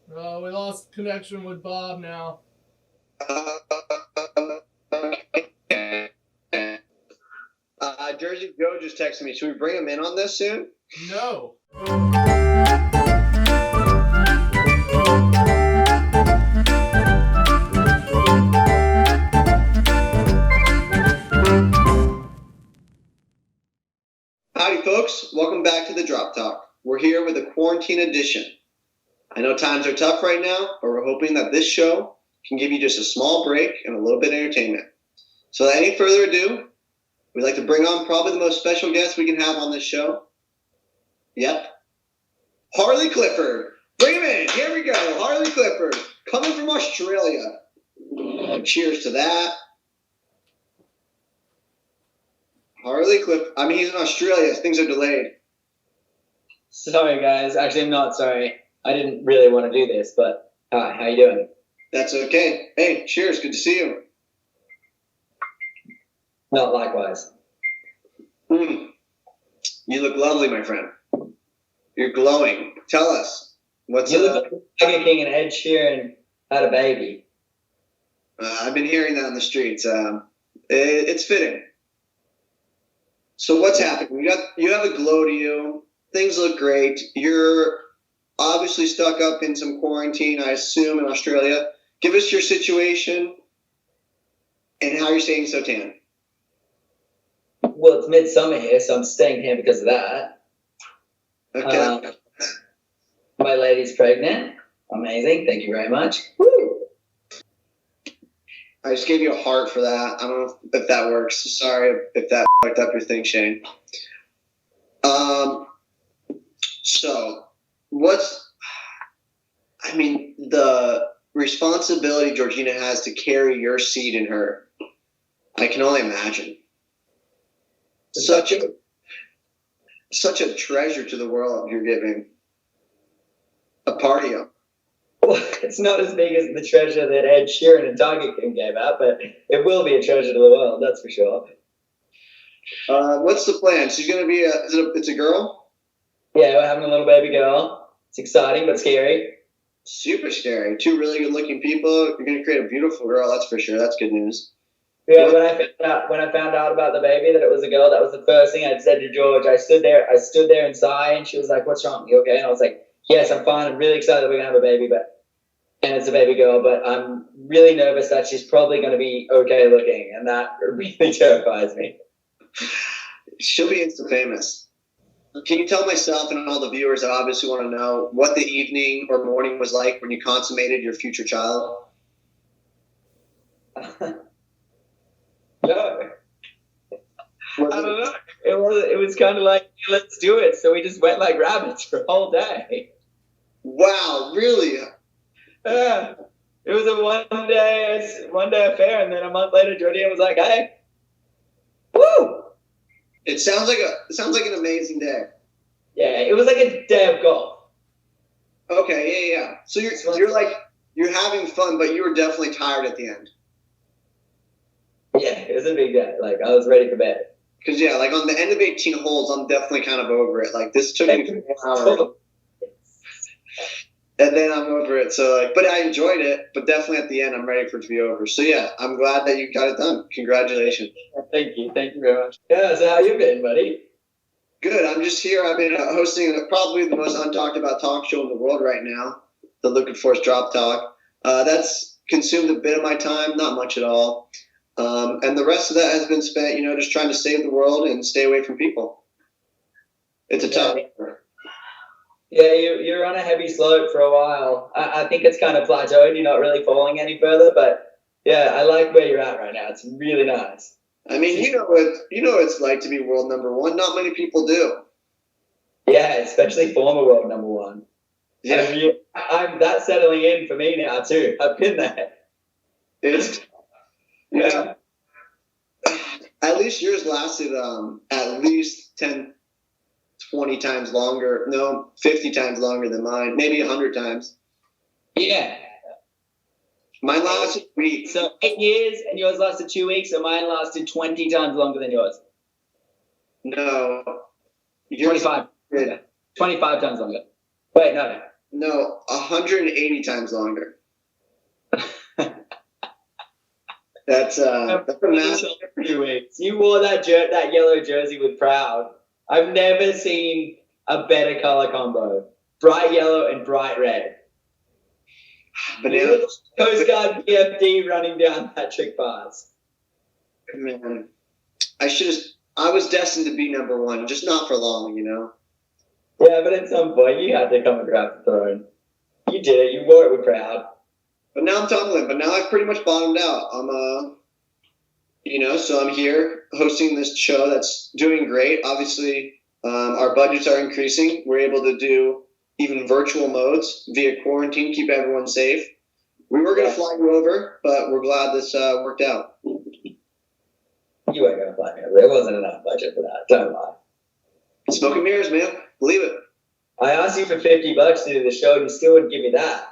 We lost connection with Bob now. Jersey Joe just texted me. Should we bring him in on this soon? No. Howdy, folks. Welcome back to the Drop Talk. We're here with a quarantine edition. I know times are tough right now, but we're hoping that this show can give you just a small break and a little bit of entertainment. So without any further ado, we'd like to bring on probably the most special guest we can have on this show. Yep. Harley Clifford. Bring him in. Here we go. Harley Clifford, coming from Australia. Cheers to that. Harley Clifford. I mean, he's in Australia. Things are delayed. Sorry, guys. Actually, I'm not sorry. I didn't really want to do this, but hi, how you doing? That's okay. Hey, cheers. Good to see you. Not likewise. You look lovely, my friend. You're glowing. Tell us. What's You look like Tiger King and Ed Sheeran had a baby. I've been hearing that on the streets. It's fitting. So what's happening? You have a glow to you. Things look great. You're obviously stuck up in some quarantine, I assume, in Australia. Give us your situation and how you're staying so tan. Well, it's midsummer here, so I'm staying here because of that. Okay. My lady's pregnant. Amazing. Thank you very much. Woo! I just gave you a heart for that. I don't know if that works. Sorry if that fucked up your thing, Shane. So the responsibility Georgina has to carry your seed in her, I can only imagine. Such a treasure to the world you're giving. A party of. Well, it's not as big as the treasure that Ed Sheeran and Tiger King gave out, but it will be a treasure to the world, that's for sure. What's the plan? She's going to be it's a girl? Yeah, we're having a little baby girl. It's exciting, but scary. Super scary. Two really good-looking people. You're going to create a beautiful girl, that's for sure. That's good news. Yeah, when I found out about the baby that it was a girl, that was the first thing I said to George. I stood there in Sigh, and she was like, "What's wrong? You okay?" And I was like, "Yes, I'm fine. I'm really excited that we're gonna have a baby, and it's a baby girl. But I'm really nervous that she's probably gonna be okay looking, and that really terrifies me." She'll be Insta famous. Can you tell myself and all the viewers that obviously want to know what the evening or morning was like when you consummated your future child? No. I don't know. It was kind of like, let's do it. So we just went like rabbits for a whole day. Wow, really? Yeah. It was a one day affair, and then a month later, Georgina was like, "Hey, woo!" It sounds like an amazing day. Yeah, it was like a day of golf. Okay, yeah. So you're having fun, but you were definitely tired at the end. Yeah, it was a big day. Like, I was ready for bed. Because, yeah, like on the end of 18 holes, I'm definitely kind of over it. Like, this took me 4 hours. And then I'm over it. So, but I enjoyed it. But definitely at the end, I'm ready for it to be over. So, yeah, I'm glad that you got it done. Congratulations. Thank you. Thank you very much. Yeah, so how you been, buddy? Good. I'm just here. I've been hosting probably the most untalked about talk show in the world right now, the Looking Force Drop Talk. That's consumed a bit of my time, not much at all. And the rest of that has been spent, just trying to save the world and stay away from people. It's a tough. Yeah, you're on a heavy slope for a while. I think it's kind of plateaued. You're not really falling any further, but yeah, I like where you're at right now. It's really nice. I mean, you know what it's like to be world number one. Not many people do. Yeah, especially former world number one. Yeah, that's settling in for me now too. I've been there. Yeah. At least yours lasted at least 10, 20 times longer. No, 50 times longer than mine. Maybe 100 times. Yeah. Mine lasted a week. So 8 years, and yours lasted 2 weeks, and mine lasted 20 times longer than yours. No. 25. 25 times longer. Wait, no. No, 180 times longer. That's a massive. 2 weeks. You wore that yellow jersey with proud. I've never seen a better color combo. Bright yellow and bright red. Banana. Coast Guard PFD running down that trick pass. Man, I was destined to be number one, just not for long, you know. Yeah, but at some point you had to come and grab the throne. You did it. You wore it with proud. But now I'm tumbling. But now I've pretty much bottomed out. So I'm here hosting this show that's doing great. Obviously, our budgets are increasing. We're able to do even virtual modes via quarantine, keep everyone safe. We were going to fly you over, but we're glad this worked out. You weren't going to fly me over. There wasn't enough budget for that. Don't lie. Smoke and mirrors, man. Believe it. I asked you for $50 to do the show, and you still wouldn't give me that.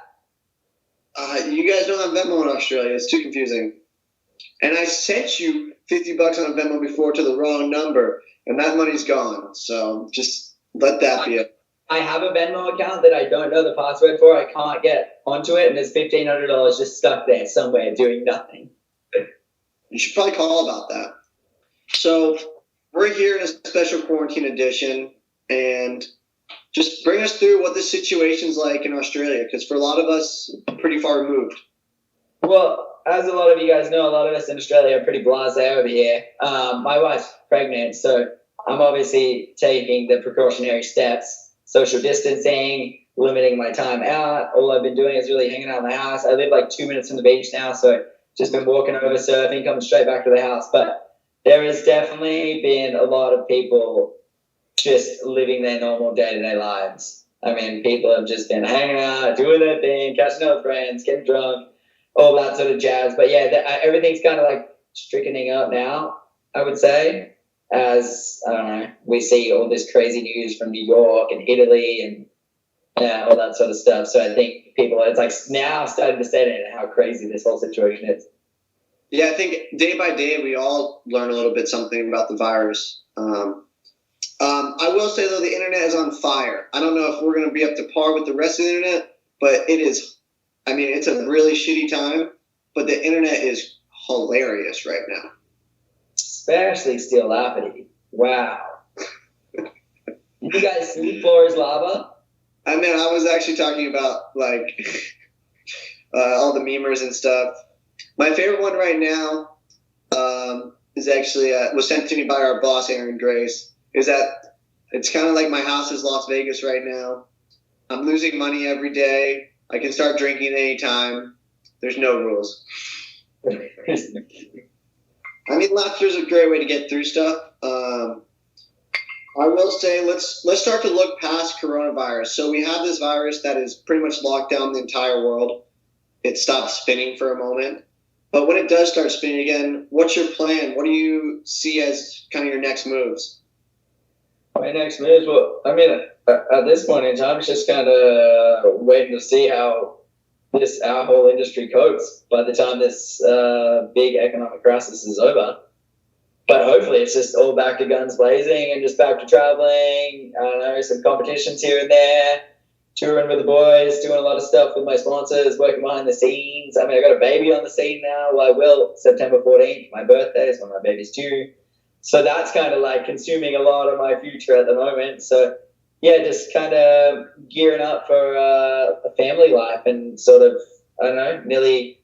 You guys don't have Venmo in Australia. It's too confusing. And I sent you $50 on a Venmo before to the wrong number, and that money's gone. So just let that be it. I have a Venmo account that I don't know the password for. I can't get onto it, and there's $1,500 just stuck there somewhere doing nothing. You should probably call about that. So we're here in a special quarantine edition, and just bring us through what the situation's like in Australia, because for a lot of us, pretty far removed. Well, as a lot of you guys know, a lot of us in Australia are pretty blasé over here. My wife's pregnant, so I'm obviously taking the precautionary steps, social distancing, limiting my time out. All I've been doing is really hanging out in the house. I live like 2 minutes from the beach now, so just been walking over, surfing, coming straight back to the house. But there has definitely been a lot of people just living their normal day-to-day lives. I mean, people have just been hanging out, doing their thing, catching up with friends, getting drunk, all that sort of jazz. But yeah, everything's kind of like strickening up now, I would say, as, I don't know, we see all this crazy news from New York and Italy and all that sort of stuff. So I think people, it's like now starting to set in how crazy this whole situation is. Yeah, I think day by day we all learn a little bit something about the virus. I will say, though, the internet is on fire. I don't know if we're going to be up to par with the rest of the internet, but it is. I mean, it's a really shitty time, but the internet is hilarious right now. Especially Steel Lapidity. Wow. Did you guys see Floor's Lava? I mean, I was actually talking about, like, all the memers and stuff. My favorite one right now is actually, was sent to me by our boss, Aaron Grace, is that it's kind of like my house is Las Vegas right now. I'm losing money every day. I can start drinking anytime. There's no rules. I mean, laughter is a great way to get through stuff. I will say, let's start to look past coronavirus. So we have this virus that is pretty much locked down the entire world. It stopped spinning for a moment. But when it does start spinning again, what's your plan? What do you see as kind of your next moves? My next moves, well, I mean, at this point in time, it's just kind of waiting to see how our whole industry copes by the time this big economic crisis is over. But hopefully it's just all back to guns blazing and just back to traveling. I don't know, some competitions here and there, touring with the boys, doing a lot of stuff with my sponsors, working behind the scenes. I mean, I got a baby on the scene now. Well, I will September 14th. My birthday is when my baby's due. So that's kind of like consuming a lot of my future at the moment. So yeah, just kind of gearing up for a family life and sort of, I don't know, nearly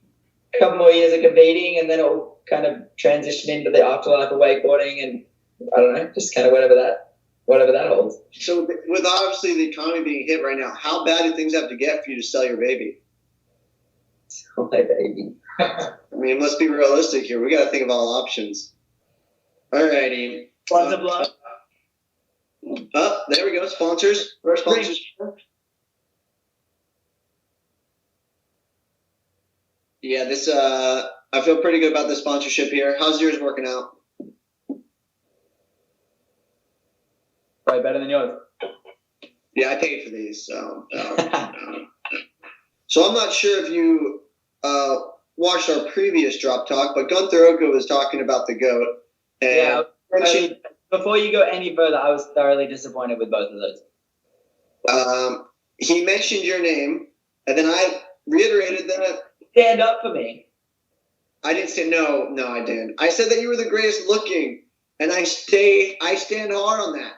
a couple more years of competing, and then it'll kind of transition into the afterlife of wakeboarding, and I don't know, just kind of whatever that holds. So with obviously the economy being hit right now, how bad do things have to get for you to sell your baby? Sell my baby. I mean, let's be realistic here. We got to think of all options. Alrighty. Sponsor block. Oh, there we go. Sponsors. Our sponsors. Yeah, this. I feel pretty good about the sponsorship here. How's yours working out? Probably better than yours. Yeah, I paid for these, so. So I'm not sure if you watched our previous drop talk, but Gunther Oka was talking about the GOAT. And before you go any further, I was thoroughly disappointed with both of those. he mentioned your name, and then I reiterated that. Stand up for me. I didn't say no, I didn't. I said that you were the greatest looking, and I stand hard on that.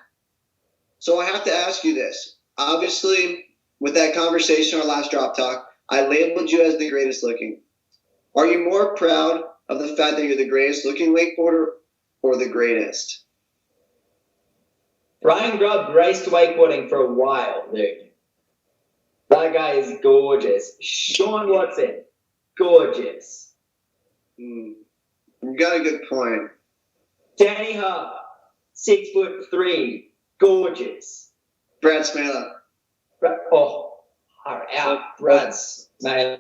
So I have to ask you this. Obviously, with that conversation, our last drop talk, I labeled you as the greatest looking. Are you more proud of the fact that you're the greatest looking wakeboarder or the greatest? Ryan Grubb raced wakeboarding for a while, dude. That guy is gorgeous. Sean Watson, gorgeous. You got a good point. Danny Hart, 6'3", gorgeous. Brad Smela. Brad Smela.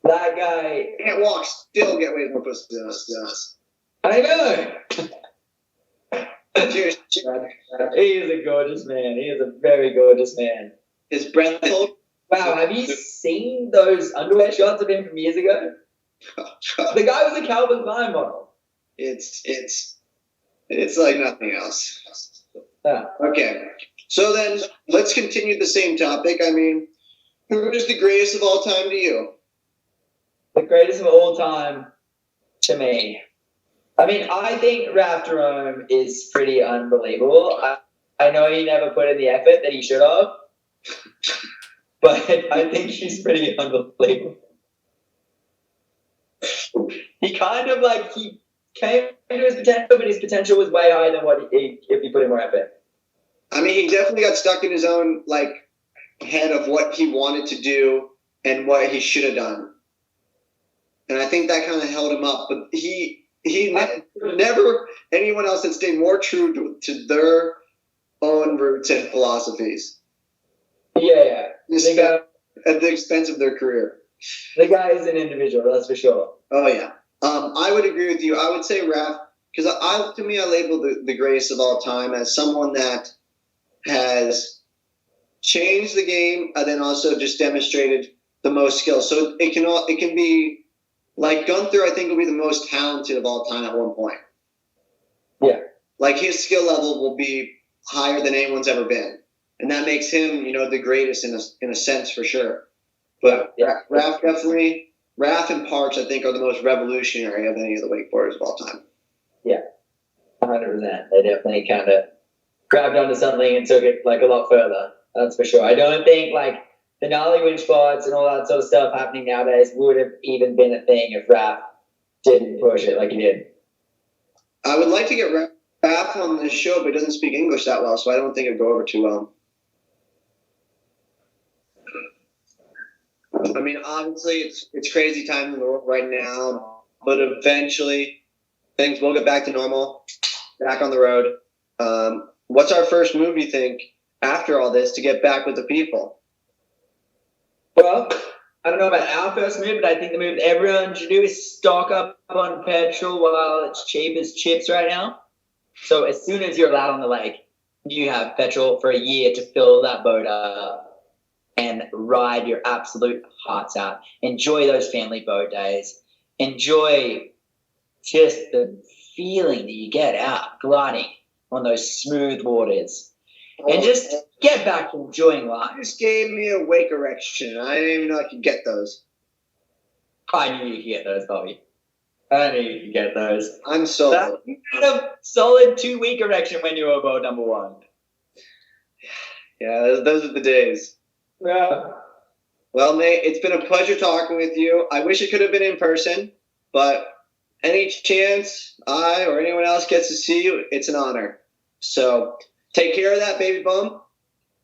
That guy Can't walk, still get way more pussy than us. I know. Cheers. He is a gorgeous man. He is a very gorgeous man. His breath. Wow, have you seen those underwear shots of him from years ago? The guy was a Calvin Klein model. It's like nothing else. Yeah. Okay. So then let's continue the same topic. I mean, who is the greatest of all time to you? The greatest of all time to me. I mean, I think Ralph Jerome is pretty unbelievable. I know he never put in the effort that he should have, but I think he's pretty unbelievable. He kind of he came to his potential, but his potential was way higher than if he put in more effort. I mean, he definitely got stuck in his own head of what he wanted to do and what he should have done, and I think that kind of held him up. But he never anyone else had stayed more true to their own roots and philosophies. Yeah. At the expense of their career. The guy is an individual, that's for sure. Oh yeah. I would agree with you. I would say Raph, because to me I label the greatest of all time as someone that has changed the game and then also just demonstrated the most skill. So it can be like Gunther. I think will be the most talented of all time at one point. Yeah. Like his skill level will be higher than anyone's ever been, and that makes him the greatest in a sense for sure. But yeah, Raph and Parks, I think, are the most revolutionary of any of the wakeboarders of all time. Yeah, 100%. They definitely kind of grabbed onto something and took it a lot further. That's for sure. I don't think the gnarly winch spots and all that sort of stuff happening nowadays would have even been a thing if Raph didn't push it like he did. I would like to get Raph on this show, but he doesn't speak English that well, so I don't think it'd go over too well. I mean, obviously, it's crazy times in the world right now, but eventually things will get back to normal, back on the road. What's our first move, you think, after all this to get back with the people? Well, I don't know about our first move, but I think the move everyone should do is stock up on petrol while it's cheap as chips right now. So as soon as you're allowed on the lake, you have petrol for a year to fill that boat up and ride your absolute hearts out. Enjoy those family boat days. Enjoy just the feeling that you get out gliding on those smooth waters. And just get back to enjoying life. You just gave me a wake erection. I didn't even know I could get those. I knew you could get those, Bobby. I knew you could get those. I'm so... You had a solid 2-week erection when you were boat number 1. Yeah, those are the days. Yeah. Well, Nate, it's been a pleasure talking with you. I wish it could have been in person, but any chance I or anyone else gets to see you, it's an honor. So take care of that baby bum.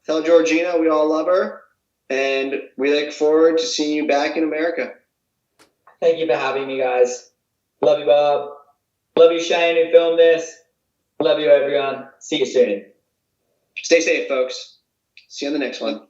Tell Georgina we all love her, and we look forward to seeing you back in America. Thank you for having me, guys. Love you, Bob. Love you, Shane, who filmed this. Love you, everyone. See you soon. Stay safe, folks. See you on the next one.